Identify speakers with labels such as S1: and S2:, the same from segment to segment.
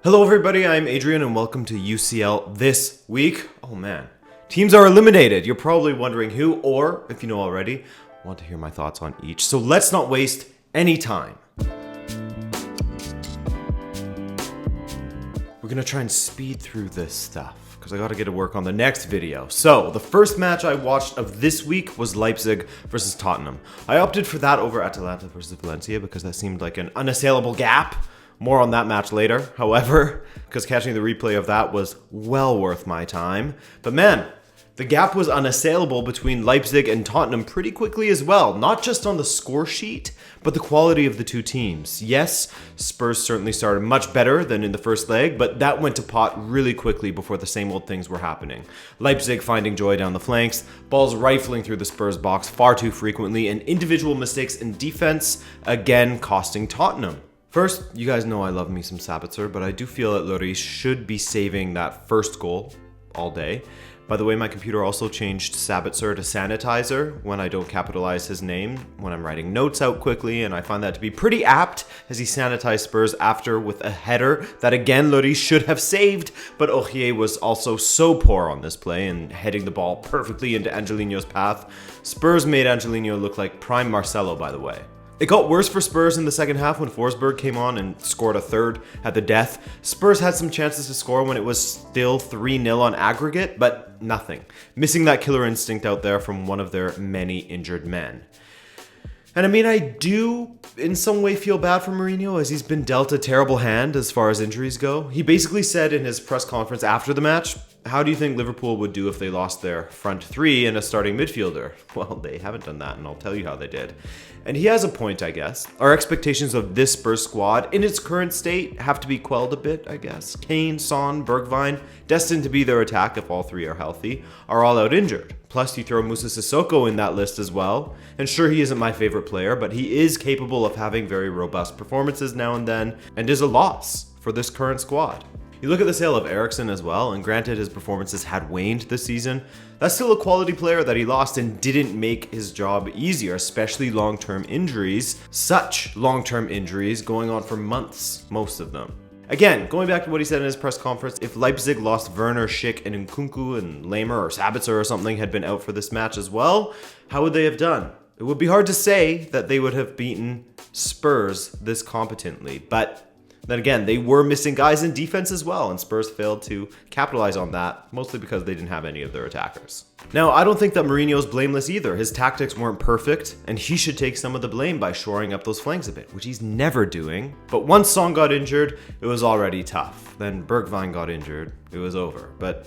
S1: Hello everybody, I'm Adrian and welcome to UCL this week. Oh man, teams are eliminated. You're probably wondering who, or if you know already, want to hear my thoughts on each. So let's not waste any time. We're gonna try and speed through this stuff because I gotta get to work on the next video. So the first match I watched of this week was Leipzig versus Tottenham. I opted for that over Atalanta versus Valencia because that seemed like an unassailable gap. More on that match later, however, because catching the replay of that was well worth my time. But man, the gap was unassailable between Leipzig and Tottenham pretty quickly as well. Not just on the score sheet, but the quality of the two teams. Yes, Spurs certainly started much better than in the first leg, but that went to pot really quickly before the same old things were happening. Leipzig finding joy down the flanks, balls rifling through the Spurs box far too frequently, and individual mistakes in defense again costing Tottenham. First, you guys know I love me some Sabitzer, but I do feel that Lloris should be saving that first goal all day. By the way, my computer also changed Sabitzer to Sanitizer when I don't capitalize his name when I'm writing notes out quickly, and I find that to be pretty apt as he sanitized Spurs after with a header that again Lloris should have saved, but Aurier was also so poor on this play and heading the ball perfectly into Angelino's path. Spurs made Angelino look like prime Marcelo, by the way. It got worse for Spurs in the second half when Forsberg came on and scored a third at the death. Spurs had some chances to score when it was still 3-0 on aggregate, but nothing. Missing that killer instinct out there from one of their many injured men. And I mean, I do in some way feel bad for Mourinho as he's been dealt a terrible hand as far as injuries go. He basically said in his press conference after the match, "How do you think Liverpool would do if they lost their front three and a starting midfielder?" Well, they haven't done that, and I'll tell you how they did. And he has a point, I guess. Our expectations of this Spurs squad in its current state have to be quelled a bit, I guess. Kane, Son, Bergwijn, destined to be their attack if all three are healthy, are all out injured. Plus, you throw Moussa Sissoko in that list as well. And sure, he isn't my favorite player, but he is capable of having very robust performances now and then, and is a loss for this current squad. You look at the sale of Eriksen as well, and granted his performances had waned this season, that's still a quality player that he lost and didn't make his job easier, especially long-term injuries. Such long-term injuries going on for months, most of them. Again, going back to what he said in his press conference, if Leipzig lost Werner, Schick, and Nkunku and Lamer or Sabitzer or something had been out for this match as well, how would they have done? It would be hard to say that they would have beaten Spurs this competently, but then again, they were missing guys in defense as well, and Spurs failed to capitalize on that, mostly because they didn't have any of their attackers. Now, I don't think that Mourinho's blameless either. His tactics weren't perfect, and he should take some of the blame by shoring up those flanks a bit, which he's never doing. But once Son got injured, it was already tough. Then Bergwijn got injured, it was over. But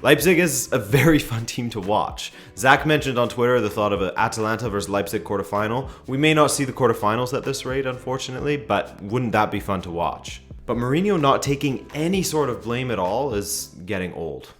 S1: Leipzig is a very fun team to watch. Zach mentioned on Twitter the thought of an Atalanta versus Leipzig quarterfinal. We may not see the quarterfinals at this rate, unfortunately, but wouldn't that be fun to watch? But Mourinho not taking any sort of blame at all is getting old.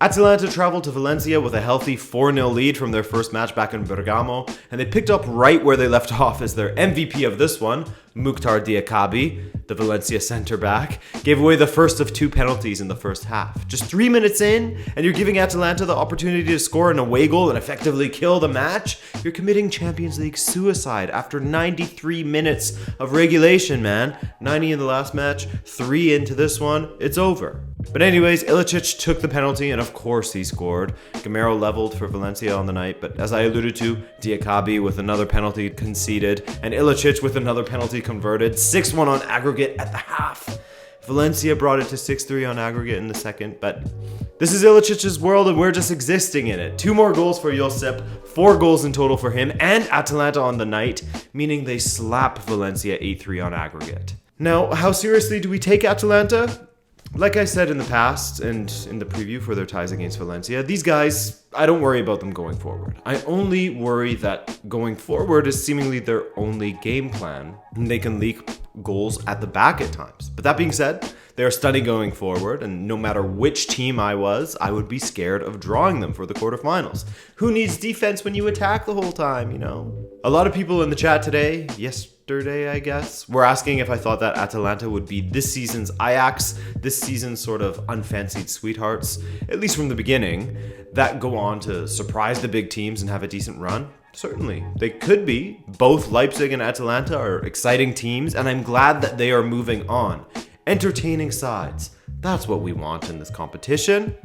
S1: Atalanta traveled to Valencia with a healthy 4-0 lead from their first match back in Bergamo, and they picked up right where they left off as their MVP of this one, Mukhtar Diakabi, the Valencia centre-back, gave away the first of two penalties in the first half. Just 3 minutes in, and you're giving Atalanta the opportunity to score an away goal and effectively kill the match? You're committing Champions League suicide after 93 minutes of regulation, man. 90 in the last match, 3 into this one, it's over. But anyways, Ilicic took the penalty, and of course he scored. Gamero leveled for Valencia on the night, but as I alluded to, Diakabi with another penalty conceded, and Ilicic with another penalty converted. 6-1 on aggregate at the half. Valencia brought it to 6-3 on aggregate in the second, but this is Ilicic's world and we're just existing in it. 2 more goals for Josip, 4 goals in total for him and Atalanta on the night, meaning they slap Valencia 8-3 on aggregate. Now, how seriously do we take Atalanta? Like I said in the past and in the preview for their ties against Valencia, these guys, I don't worry about them going forward. I only worry that going forward is seemingly their only game plan, and they can leak goals at the back at times. But that being said, they are stunning going forward, and no matter which team I was, I would be scared of drawing them for the quarterfinals. Who needs defense when you attack the whole time, you know? A lot of people in the chat today, yesterday I guess, were asking if I thought that Atalanta would be this season's Ajax, this season's sort of unfancied sweethearts, at least from the beginning, that go on to surprise the big teams and have a decent run. Certainly. They could be. Both Leipzig and Atalanta are exciting teams, and I'm glad that they are moving on. Entertaining sides. That's what we want in this competition.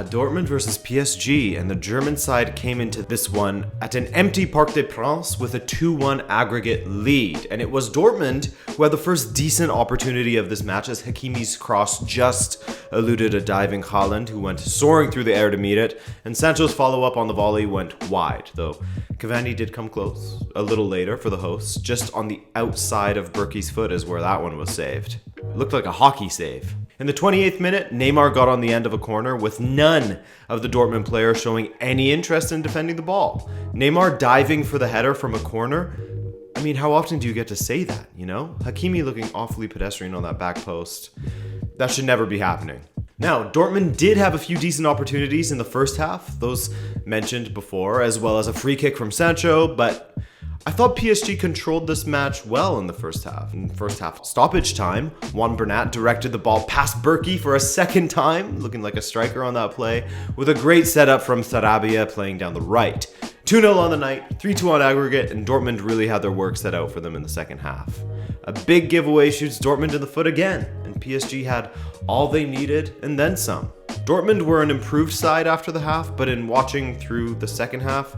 S1: Dortmund versus PSG, and the German side came into this one at an empty Parc des Princes with a 2-1 aggregate lead. And it was Dortmund who had the first decent opportunity of this match as Hakimi's cross just eluded a diving Haaland who went soaring through the air to meet it, and Sancho's follow-up on the volley went wide, though Cavani did come close a little later for the hosts. Just on the outside of Berkey's foot is where that one was saved. It looked like a hockey save. In the 28th minute, Neymar got on the end of a corner with none of the Dortmund players showing any interest in defending the ball. Neymar diving for the header from a corner. I mean, how often do you get to say that, you know? Hakimi looking awfully pedestrian on that back post. That should never be happening. Now, Dortmund did have a few decent opportunities in the first half, those mentioned before, as well as a free kick from Sancho, but I thought PSG controlled this match well in the first half. In first half stoppage time, Juan Bernat directed the ball past Berkey for a second time, looking like a striker on that play, with a great setup from Sarabia playing down the right. 2-0 on the night, 3-2 on aggregate, and Dortmund really had their work set out for them in the second half. A big giveaway shoots Dortmund in the foot again, and PSG had all they needed and then some. Dortmund were an improved side after the half, but in watching through the second half,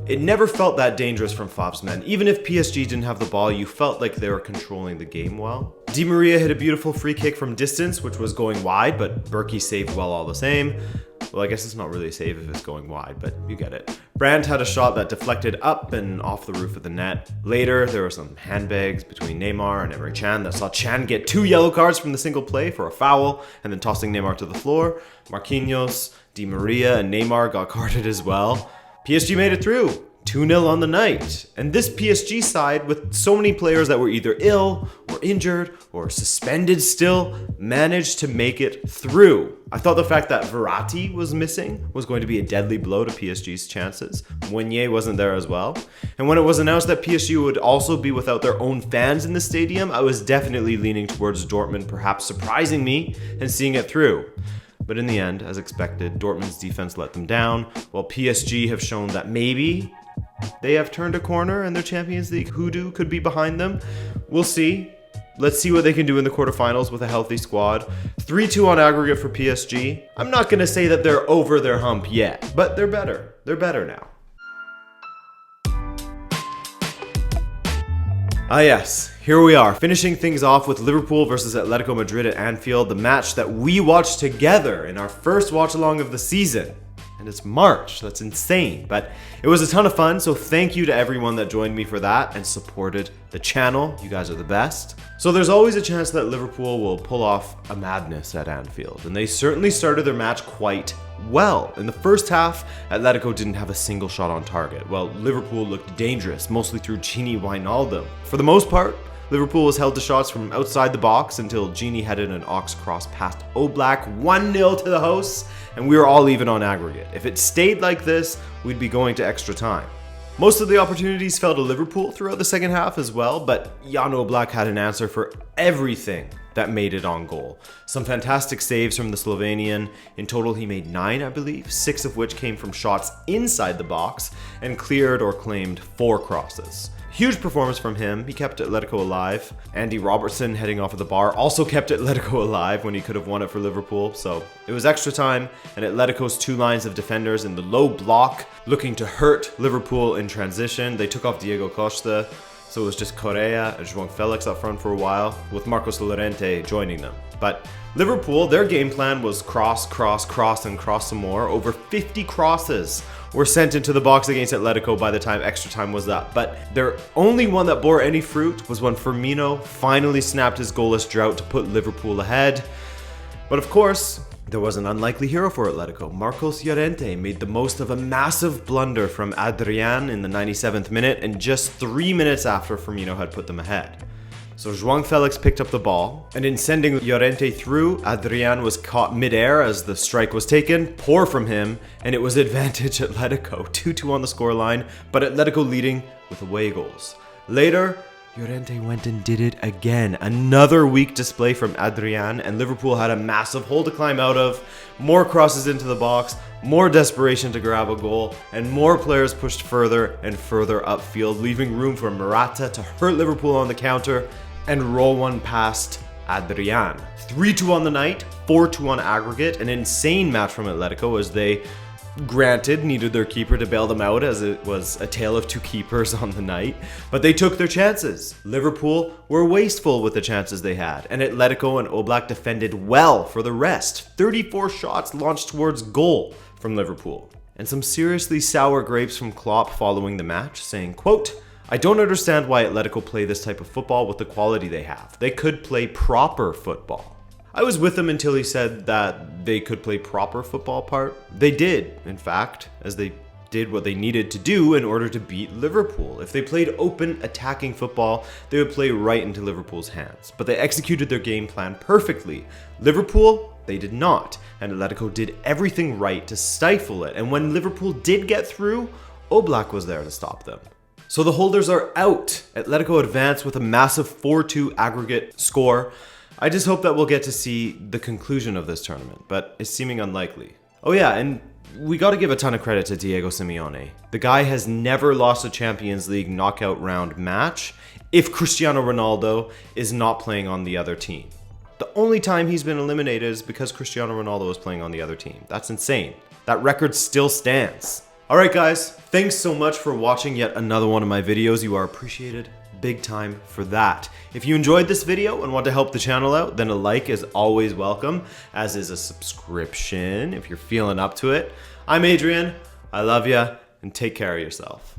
S1: it never felt that dangerous from Favre's men. Even if PSG didn't have the ball, you felt like they were controlling the game well. Di Maria hit a beautiful free kick from distance, which was going wide, but Berkey saved well all the same. Well, I guess it's not really a save if it's going wide, but you get it. Brandt had a shot that deflected up and off the roof of the net. Later, there were some handbags between Neymar and Emre Can that saw Can get 2 yellow cards from the single play for a foul and then tossing Neymar to the floor. Marquinhos, Di Maria, and Neymar got carded as well. PSG made it through. 2-0 on the night. And this PSG side, with so many players that were either ill or injured or suspended still, managed to make it through. I thought the fact that Verratti was missing was going to be a deadly blow to PSG's chances. Meunier wasn't there as well. And when it was announced that PSG would also be without their own fans in the stadium, I was definitely leaning towards Dortmund perhaps surprising me and seeing it through. But in the end, as expected, Dortmund's defense let them down, while PSG have shown that maybe they have turned a corner and their Champions League hoodoo could be behind them. We'll see. Let's see what they can do in the quarterfinals with a healthy squad. 3-2 on aggregate for PSG. I'm not going to say that they're over their hump yet, but they're better. They're better now. Yes, here we are, finishing things off with Liverpool versus Atletico Madrid at Anfield, the match that we watched together in our first watch-along of the season. And it's March, that's insane, but it was a ton of fun, so thank you to everyone that joined me for that and supported the channel. You guys are the best. So there's always a chance that Liverpool will pull off a madness at Anfield, and they certainly started their match quite well. In the first half, Atletico didn't have a single shot on target, while Liverpool looked dangerous, mostly through Gini Wijnaldum. For the most part, Liverpool was held to shots from outside the box until Gini headed an ox cross past Oblak, 1-0 to the hosts, and we were all even on aggregate. If it stayed like this, we'd be going to extra time. Most of the opportunities fell to Liverpool throughout the second half as well, but Jan Oblak had an answer for everything that made it on goal. Some fantastic saves from the Slovenian. In total, he made 9, I believe, 6 of which came from shots inside the box, and cleared or claimed 4 crosses. Huge performance from him. He kept Atletico alive. Andy Robertson heading off of the bar also kept Atletico alive when he could have won it for Liverpool. So it was extra time, and Atletico's 2 lines of defenders in the low block looking to hurt Liverpool in transition. They took off Diego Costa, so it was just Correa and João Felix up front for a while, with Marcos Llorente joining them. But Liverpool, their game plan was cross, and cross some more. Over 50 crosses were sent into the box against Atletico by the time extra time was up. But their only one that bore any fruit was when Firmino finally snapped his goalless drought to put Liverpool ahead. But of course, there was an unlikely hero for Atletico. Marcos Llorente made the most of a massive blunder from Adrian in the 97th minute, and just 3 minutes after Firmino had put them ahead. So João Felix picked up the ball, and in sending Llorente through, Adrian was caught midair as the strike was taken. Poor from him, and it was advantage Atletico. 2-2 on the scoreline, but Atletico leading with away goals. Later, Llorente went and did it again. Another weak display from Adrian, and Liverpool had a massive hole to climb out of. More crosses into the box, more desperation to grab a goal, and more players pushed further and further upfield, leaving room for Morata to hurt Liverpool on the counter and roll one past Adrian. 3-2 on the night, 4-2 on aggregate. An insane match from Atletico as they, granted, needed their keeper to bail them out as it was a tale of two keepers on the night, but they took their chances. Liverpool were wasteful with the chances they had, and Atletico and Oblak defended well for the rest. 34 shots launched towards goal from Liverpool. And some seriously sour grapes from Klopp following the match, saying, quote, "I don't understand why Atletico play this type of football with the quality they have. They could play proper football." I was with him until he said that they could play proper football part. They did, in fact, as they did what they needed to do in order to beat Liverpool. If they played open, attacking football, they would play right into Liverpool's hands. But they executed their game plan perfectly. Liverpool, they did not. And Atletico did everything right to stifle it. And when Liverpool did get through, Oblak was there to stop them. So the holders are out. Atletico advanced with a massive 4-2 aggregate score. I just hope that we'll get to see the conclusion of this tournament, but it's seeming unlikely. Oh yeah, and we got to give a ton of credit to Diego Simeone. The guy has never lost a Champions League knockout round match if Cristiano Ronaldo is not playing on the other team. The only time he's been eliminated is because Cristiano Ronaldo is playing on the other team. That's insane. That record still stands. Alright guys, thanks so much for watching yet another one of my videos. You are appreciated big time for that. If you enjoyed this video and want to help the channel out, then a like is always welcome, as is a subscription if you're feeling up to it. I'm Adrian, I love ya, and take care of yourself.